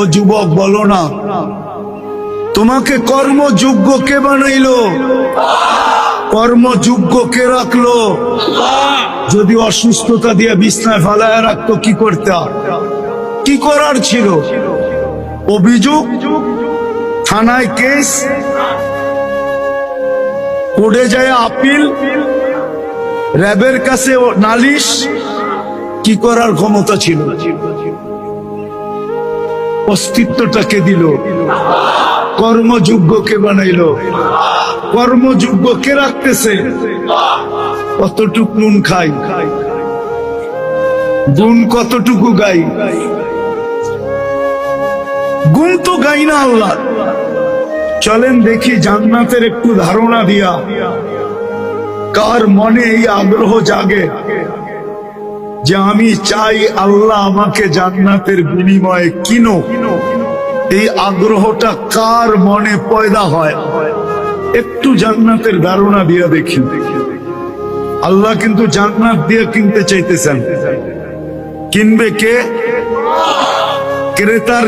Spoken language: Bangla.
ও যুবক বলো না, তোমাকে কর্মযোগ্য কে বানাইলো? কর্মযোগ্য কে রাখলো? যদি অসুস্থতা দিয়ে বিছনায় ফালায় রাখতো কি করতে? কি করার ছিল? অভিযোগ, থানায় কেস, কোর্টে যায় আপিল, র্যাবের কাছে নালিশ, কি করার ক্ষমতা ছিল? অস্তিত্বটাকে দিল, কর্মযোগ্যকে বানাইলো। কর্মযোগ্য কে রাখতেছে? কতটুকু নুন খাই, গুণ কতটুকু গাই? গুণ তো গাই না আল্লাহ। চলেন দেখি জান্নাতের একটু ধারণা দিয়া কার মনে এই আগ্রহ জাগে যে আমি চাই আল্লাহ আমাকে জান্নাতের বিনিময়ে কিনো। এই আগ্রহটা কার মনে পয়দা হয়? একটু জান্নাতের ধারণা দিয়া দেখি। আল্লাহ কিন্তু জান্নাত দিয়ে কিনতে চাইতেছেন। কিনবে কে? ক্রেতার